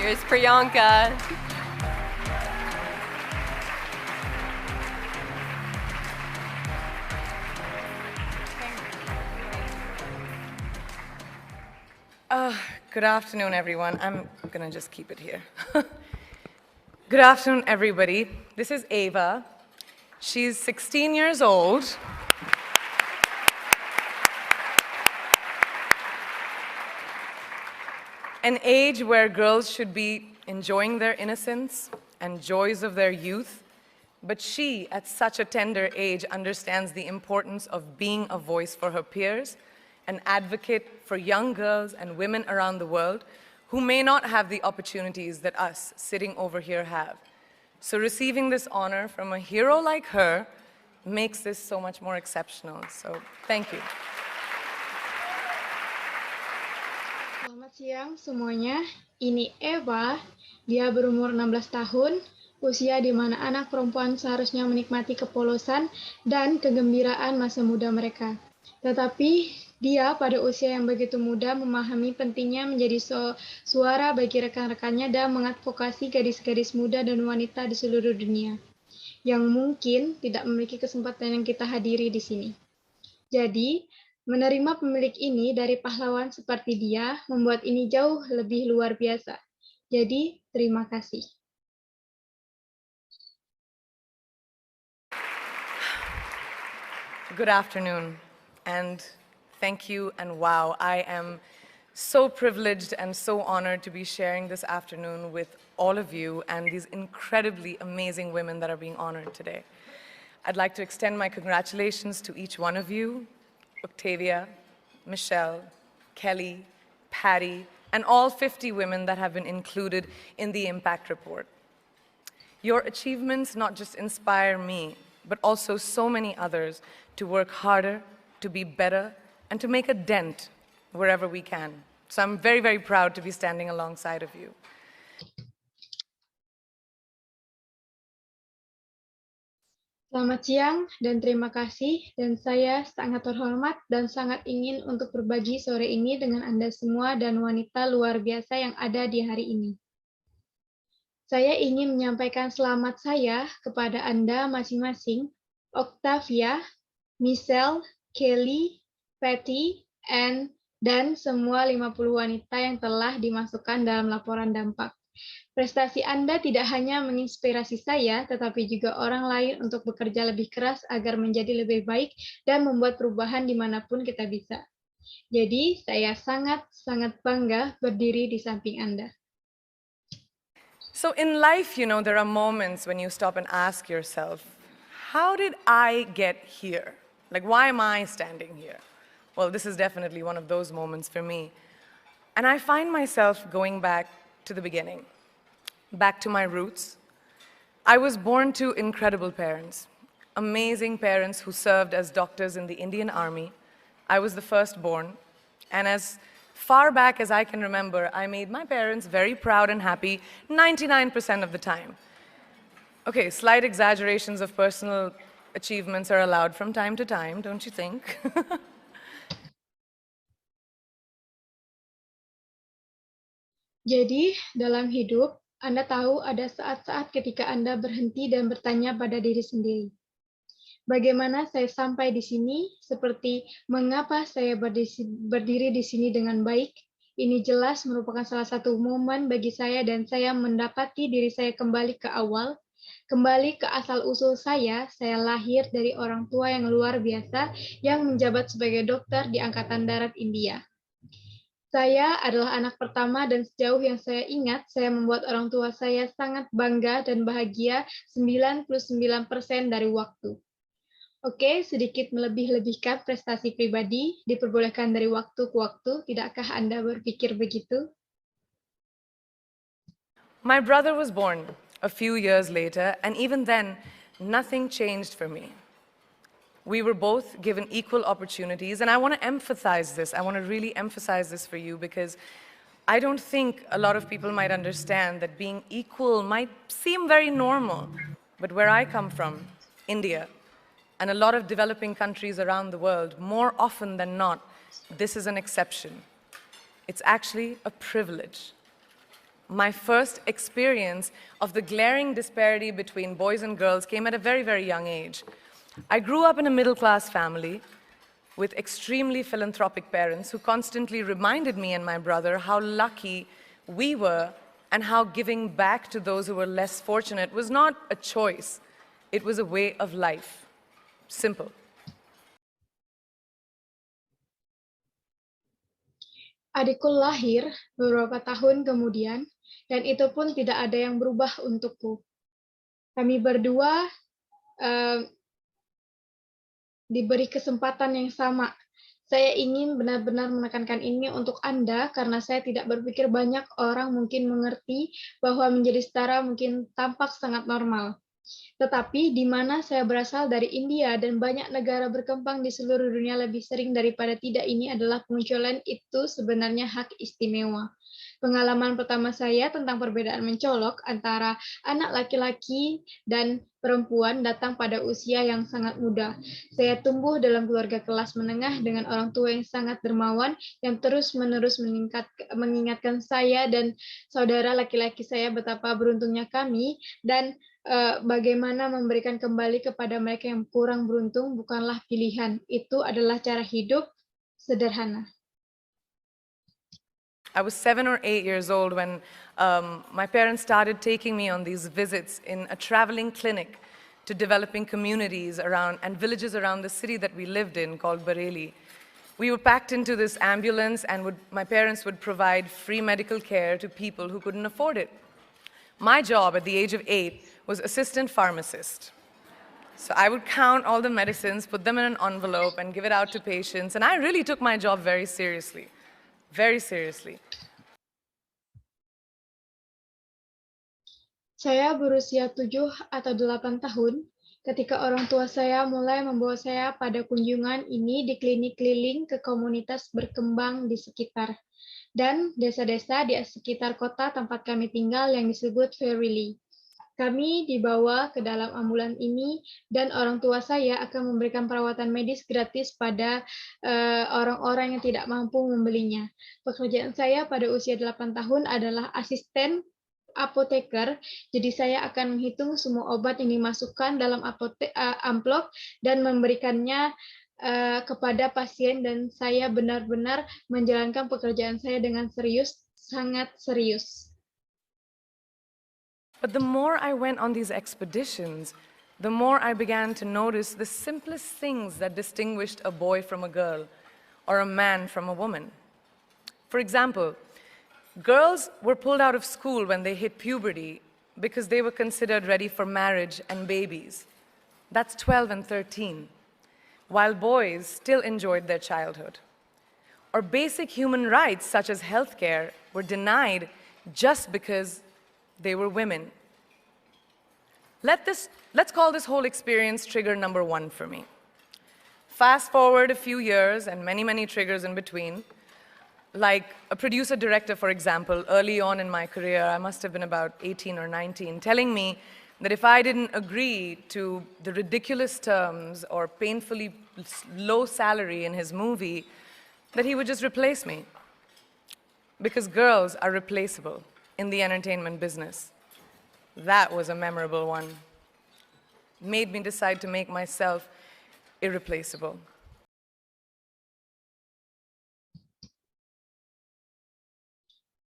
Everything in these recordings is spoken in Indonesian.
Here's Priyanka. Good afternoon, everyone. I'm going to just keep it here. Good afternoon, everybody. This is Ava. She's 16 years old. An age where girls should be enjoying their innocence and joys of their youth. But she, at such a tender age, understands the importance of being a voice for her peers, an advocate for young girls and women around the world who may not have the opportunities that us sitting over here have. So receiving this honor from a hero like her makes this so much more exceptional. So thank you. Selamat siang semuanya, ini Eva, dia berumur 16 tahun, usia di mana anak perempuan seharusnya menikmati kepolosan dan kegembiraan masa muda mereka. Tetapi dia pada usia yang begitu muda memahami pentingnya menjadi suara bagi rekan-rekannya dan mengadvokasi gadis-gadis muda dan wanita di seluruh dunia, yang mungkin tidak memiliki kesempatan yang kita hadiri di sini. Jadi, menerima pemilik ini dari pahlawan seperti dia membuat ini jauh lebih luar biasa. Jadi, terima kasih. Good afternoon, and thank you, and wow, I am so privileged and so honored to be sharing this afternoon with all of you and these incredibly amazing women that are being honored today. I'd like to extend my congratulations to each one of you, Octavia, Michelle, Kelly, Patty, and all 50 women that have been included in the Impact Report. Your achievements not just inspire me, but also so many others to work harder, to be better, and to make a dent wherever we can. So I'm very, very proud to be standing alongside of you. Selamat siang dan terima kasih, dan saya sangat terhormat dan sangat ingin untuk berbagi sore ini dengan Anda semua dan wanita luar biasa yang ada di hari ini. Saya ingin menyampaikan selamat saya kepada Anda masing-masing, Octavia, Michelle, Kelly, Patty, dan semua 50 wanita yang telah dimasukkan dalam laporan dampak. Prestasi Anda tidak hanya menginspirasi saya, tetapi juga orang lain untuk bekerja lebih keras agar menjadi lebih baik dan membuat perubahan dimanapun kita bisa. Jadi, saya sangat-sangat bangga berdiri di samping Anda. So in life, there are moments when you stop and ask yourself, how did I get here? Like, why am I standing here? Well, this is definitely one of those moments for me. And I find myself going back to the beginning, back to my roots. I was born to incredible parents, amazing parents who served as doctors in the Indian Army. I was the firstborn, and as far back as I can remember, I made my parents very proud and happy 99% of the time. Okay, slight exaggerations of personal achievements are allowed from time to time, don't you think? Jadi, dalam hidup, Anda tahu ada saat-saat ketika Anda berhenti dan bertanya pada diri sendiri. Bagaimana saya sampai di sini? Seperti mengapa saya berdiri di sini dengan baik? Ini jelas merupakan salah satu momen bagi saya dan saya mendapati diri saya kembali ke awal, kembali ke asal-usul saya lahir dari orang tua yang luar biasa yang menjabat sebagai dokter di Angkatan Darat India. Saya adalah anak pertama dan sejauh yang saya ingat, saya membuat orang tua saya sangat bangga dan bahagia 99% dari waktu. Oke, sedikit melebih-lebihkan prestasi pribadi, diperbolehkan dari waktu ke waktu, tidakkah Anda berpikir begitu? My brother was born a few years later, and even then, nothing changed for me. We were both given equal opportunities, and I want to emphasize this. I want to really emphasize this for you because I don't think a lot of people might understand that being equal might seem very normal. But where I come from, India, and a lot of developing countries around the world, more often than not, this is an exception. It's actually a privilege. my first experience of the glaring disparity between boys and girls came at a very, very young age. I grew up in a middle-class family with extremely philanthropic parents who constantly reminded me and my brother how lucky we were and how giving back to those who were less fortunate was not a choice, it was a way of life. Simple. Adikku lahir beberapa tahun kemudian, dan itu pun tidak ada yang berubah untukku. Kami berdua diberi kesempatan yang sama. Saya ingin benar-benar menekankan ini untuk Anda, karena saya tidak berpikir banyak orang mungkin mengerti bahwa menjadi setara mungkin tampak sangat normal. Tetapi di mana saya berasal dari India dan banyak negara berkembang di seluruh dunia lebih sering daripada tidak, ini adalah kemunculan itu sebenarnya hak istimewa. Pengalaman pertama saya tentang perbedaan mencolok antara anak laki-laki dan perempuan datang pada usia yang sangat muda. Saya tumbuh dalam keluarga kelas menengah dengan orang tua yang sangat dermawan yang terus-menerus mengingatkan saya dan saudara laki-laki saya betapa beruntungnya kami, dan bagaimana memberikan kembali kepada mereka yang kurang beruntung bukanlah pilihan, itu adalah cara hidup sederhana. I was 7 or 8 years old when my parents started taking me on these visits in a traveling clinic to developing communities around and villages around the city that we lived in called Bareilly. We were packed into this ambulance, and my parents would provide free medical care to people who couldn't afford it. My job at the age of 8 was assistant pharmacist. So I would count all the medicines, put them in an envelope, and give it out to patients. And I really took my job very seriously. Very seriously. Saya berusia 7 atau 8 tahun ketika orang tua saya mulai membawa saya pada kunjungan ini di klinik keliling ke komunitas berkembang di sekitar dan desa-desa di sekitar kota tempat kami tinggal yang disebut Bareilly. Kami dibawa ke dalam ambulan ini dan orang tua saya akan memberikan perawatan medis gratis pada orang-orang yang tidak mampu membelinya. Pekerjaan saya pada usia 8 tahun adalah asisten apoteker, jadi saya akan menghitung semua obat yang dimasukkan dalam amplop dan memberikannya kepada pasien, dan saya benar-benar menjalankan pekerjaan saya dengan serius, sangat serius. But the more I went on these expeditions, the more I began to notice the simplest things that distinguished a boy from a girl or a man from a woman. For example, girls were pulled out of school when they hit puberty because they were considered ready for marriage and babies. That's 12 and 13, while boys still enjoyed their childhood. Or basic human rights, such as healthcare, were denied just because they were women. Let's call this whole experience trigger number 1 for me. Fast forward a few years and many, many triggers in between. Like a producer-director, for example, early on in my career, I must have been about 18 or 19, telling me that if I didn't agree to the ridiculous terms or painfully low salary in his movie, that he would just replace me. Because girls are replaceable in the entertainment business. That was a memorable one. Made me decide to make myself irreplaceable.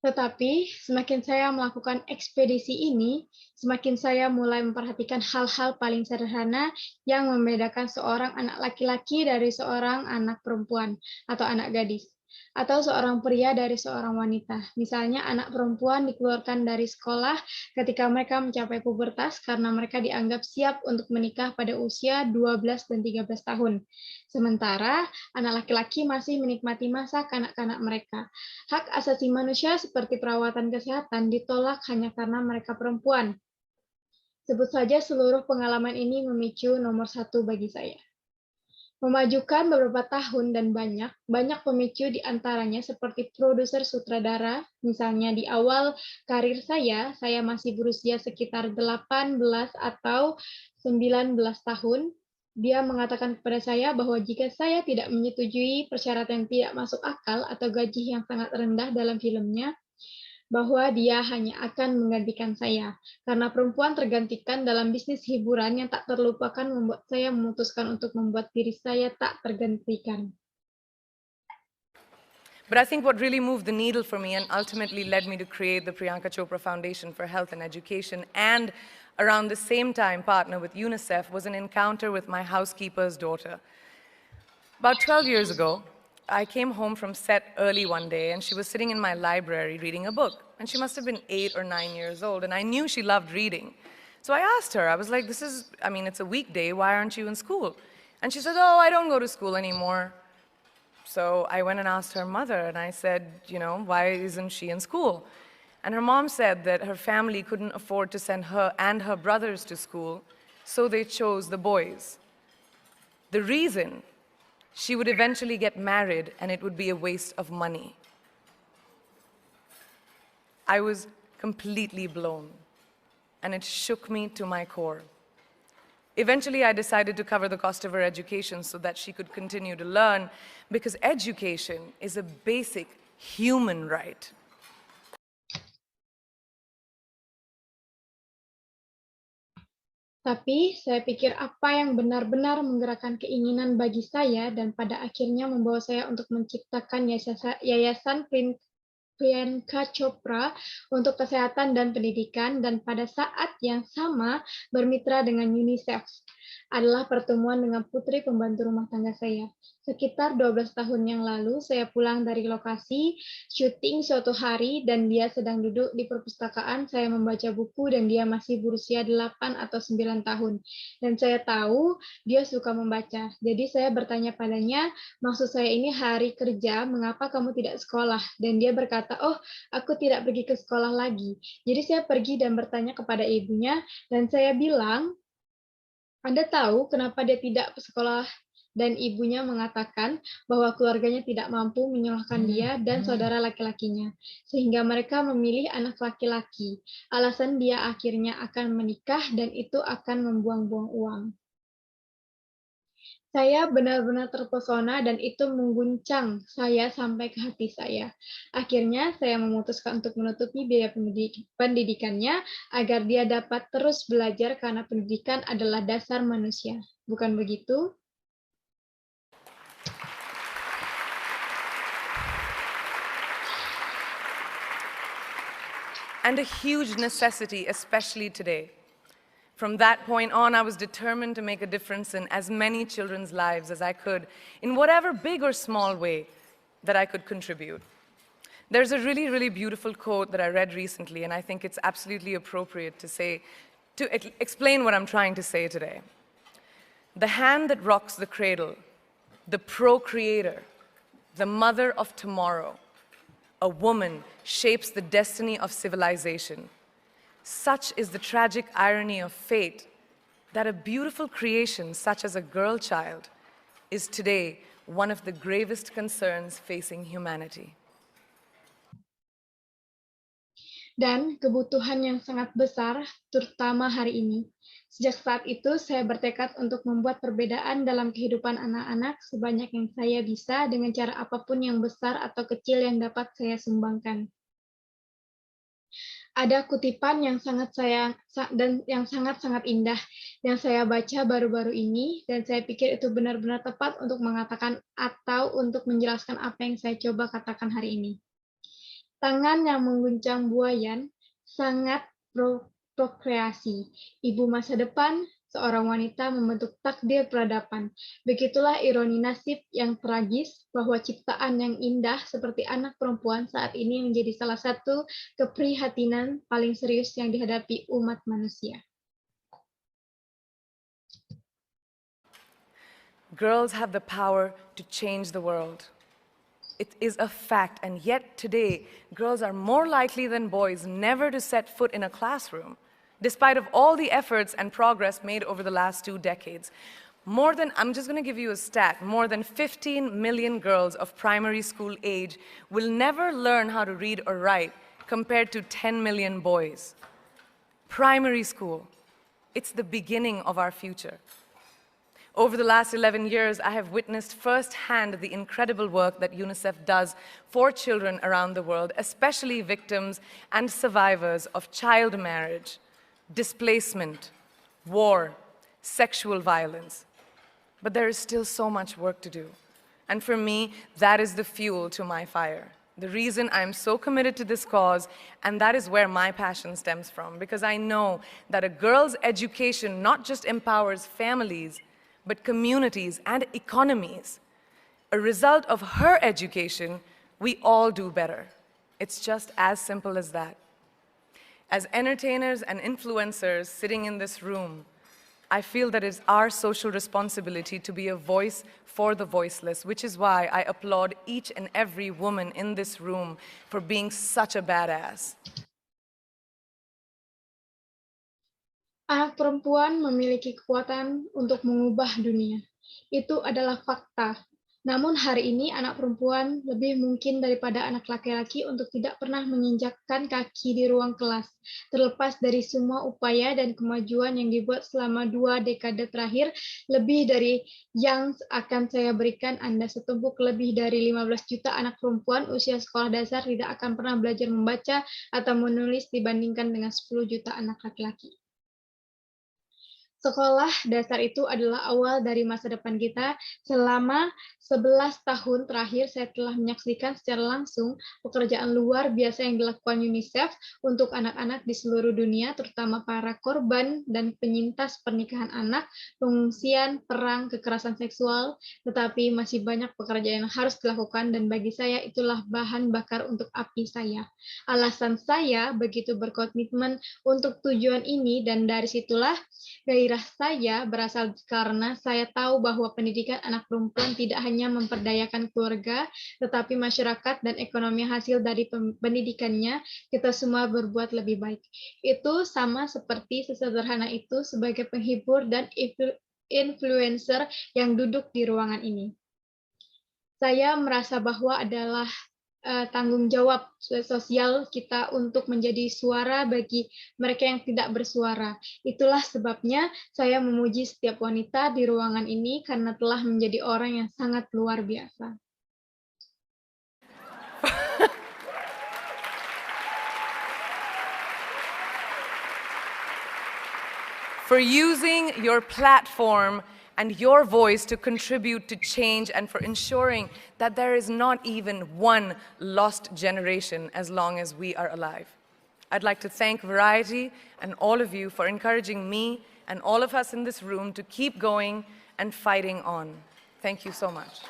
Tetapi semakin saya melakukan ekspedisi ini, semakin saya mulai memperhatikan hal-hal paling sederhana yang membedakan seorang anak laki-laki dari seorang anak perempuan atau anak gadis, atau seorang pria dari seorang wanita. Misalnya anak perempuan dikeluarkan dari sekolah ketika mereka mencapai pubertas karena mereka dianggap siap untuk menikah pada usia 12 dan 13 tahun. Sementara anak laki-laki masih menikmati masa kanak-kanak mereka. Hak asasi manusia seperti perawatan kesehatan ditolak hanya karena mereka perempuan. Sebut saja seluruh pengalaman ini memicu nomor 1 bagi saya. Memajukan beberapa tahun dan banyak pemicu di antaranya seperti produser sutradara. Misalnya di awal karir saya masih berusia sekitar 18 atau 19 tahun. Dia mengatakan kepada saya bahwa jika saya tidak menyetujui persyaratan yang tidak masuk akal atau gaji yang sangat rendah dalam filmnya, bahwa dia hanya akan menggantikan saya, karena perempuan tergantikan dalam bisnis hiburan yang tak terlupakan membuat saya memutuskan untuk membuat diri saya tak tergantikan. But I think what really moved the needle for me and ultimately led me to create the Priyanka Chopra Foundation for Health and Education and around the same time partner with UNICEF was an encounter with my housekeeper's daughter. About 12 years ago, I came home from set early one day and she was sitting in my library reading a book. And she must have been 8 or 9 years old and I knew she loved reading. So I asked her, I was like, it's a weekday, why aren't you in school? And she said, oh, I don't go to school anymore. So I went and asked her mother, and I said, why isn't she in school? And her mom said that her family couldn't afford to send her and her brothers to school, so they chose the boys. The reason, she would eventually get married, and it would be a waste of money. I was completely blown, and it shook me to my core. Eventually, I decided to cover the cost of her education so that she could continue to learn, because education is a basic human right. Tapi saya pikir apa yang benar-benar menggerakkan keinginan bagi saya dan pada akhirnya membawa saya untuk menciptakan Yayasan Priyanka Chopra untuk Kesehatan dan Pendidikan dan pada saat yang sama bermitra dengan UNICEF adalah pertemuan dengan putri pembantu rumah tangga saya. Sekitar 12 tahun yang lalu, saya pulang dari lokasi syuting suatu hari dan dia sedang duduk di perpustakaan, saya membaca buku dan dia masih berusia 8 atau 9 tahun. Dan saya tahu dia suka membaca. Jadi saya bertanya padanya, maksud saya ini hari kerja, mengapa kamu tidak sekolah? Dan dia berkata, oh, aku tidak pergi ke sekolah lagi. Jadi saya pergi dan bertanya kepada ibunya, dan saya bilang, Anda tahu kenapa dia tidak ke sekolah? Dan ibunya mengatakan bahwa keluarganya tidak mampu menyalahkan dia dan saudara laki-lakinya, sehingga mereka memilih anak laki-laki. Alasan dia akhirnya akan menikah dan itu akan membuang-buang uang. Saya benar-benar terpesona dan itu mengguncang saya sampai ke hati saya. Akhirnya saya memutuskan untuk menutupi biaya pendidikannya agar dia dapat terus belajar karena pendidikan adalah dasar manusia. Bukan begitu? And a huge necessity, especially today. From that point on, I was determined to make a difference in as many children's lives as I could, in whatever big or small way that I could contribute. There's a really, really beautiful quote that I read recently, and I think it's absolutely appropriate to explain what I'm trying to say today. The hand that rocks the cradle, the procreator, the mother of tomorrow, a woman shapes the destiny of civilization. Such is the tragic irony of fate that a beautiful creation such as a girl child is today one of the gravest concerns facing humanity. Dan kebutuhan yang sangat besar, terutama hari ini. Sejak saat itu, saya bertekad untuk membuat perbedaan dalam kehidupan anak-anak sebanyak yang saya bisa dengan cara apapun yang besar atau kecil yang dapat saya sumbangkan. Ada kutipan yang sangat-sangat indah yang saya baca baru-baru ini dan saya pikir itu benar-benar tepat untuk mengatakan atau untuk menjelaskan apa yang saya coba katakan hari ini. Tangan yang mengguncang buayan sangat prokreasi. Ibu masa depan, seorang wanita membentuk takdir peradaban. Begitulah ironi nasib yang tragis bahwa ciptaan yang indah seperti anak perempuan saat ini menjadi salah satu keprihatinan paling serius yang dihadapi umat manusia. Girls have the power to change the world. It is a fact, and yet today, girls are more likely than boys never to set foot in a classroom, despite of all the efforts and progress made over the last 2 decades. I'm just going to give you a stat, more than 15 million girls of primary school age will never learn how to read or write, compared to 10 million boys. Primary school, it's the beginning of our future. Over the last 11 years, I have witnessed firsthand the incredible work that UNICEF does for children around the world, especially victims and survivors of child marriage, displacement, war, sexual violence. But there is still so much work to do. And for me, that is the fuel to my fire. The reason I'm so committed to this cause, and that is where my passion stems from, because I know that a girl's education not just empowers families, but communities and economies. A result of her education, we all do better. It's just as simple as that. As entertainers and influencers sitting in this room, I feel that it's our social responsibility to be a voice for the voiceless, which is why I applaud each and every woman in this room for being such a badass. Anak perempuan memiliki kekuatan untuk mengubah dunia. Itu adalah fakta. Namun hari ini anak perempuan lebih mungkin daripada anak laki-laki untuk tidak pernah menginjakkan kaki di ruang kelas, terlepas dari semua upaya dan kemajuan yang dibuat selama 2 dekade terakhir. Lebih dari yang akan saya berikan Anda setumpuk lebih dari 15 juta anak perempuan usia sekolah dasar tidak akan pernah belajar membaca atau menulis dibandingkan dengan 10 juta anak laki-laki. Sekolah dasar itu adalah awal dari masa depan kita. Selama 11 tahun terakhir, saya telah menyaksikan secara langsung pekerjaan luar biasa yang dilakukan UNICEF untuk anak-anak di seluruh dunia, terutama para korban dan penyintas pernikahan anak, pengungsian, perang, kekerasan seksual, tetapi masih banyak pekerjaan yang harus dilakukan, dan bagi saya itulah bahan bakar untuk api saya. Alasan saya begitu berkomitmen untuk tujuan ini, dan dari situlah gairah saya berasal karena saya tahu bahwa pendidikan anak perempuan tidak hanya memperdayakan keluarga, tetapi masyarakat dan ekonomi hasil dari pendidikannya, kita semua berbuat lebih baik. Itu sama seperti sesederhana itu sebagai penghibur dan influencer yang duduk di ruangan ini. Saya merasa bahwa adalah tanggung jawab sosial kita untuk menjadi suara bagi mereka yang tidak bersuara. Itulah sebabnya saya memuji setiap wanita di ruangan ini karena telah menjadi orang yang sangat luar biasa. For using your platform and your voice to contribute to change, and for ensuring that there is not even one lost generation as long as we are alive. I'd like to thank Variety and all of you for encouraging me and all of us in this room to keep going and fighting on. Thank you so much.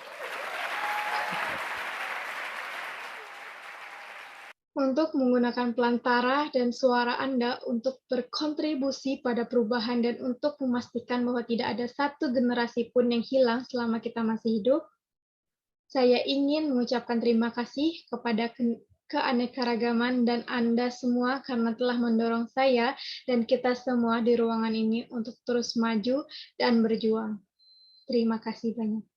Untuk menggunakan pelantara dan suara Anda untuk berkontribusi pada perubahan dan untuk memastikan bahwa tidak ada satu generasi pun yang hilang selama kita masih hidup, saya ingin mengucapkan terima kasih kepada keanekaragaman dan Anda semua karena telah mendorong saya dan kita semua di ruangan ini untuk terus maju dan berjuang. Terima kasih banyak.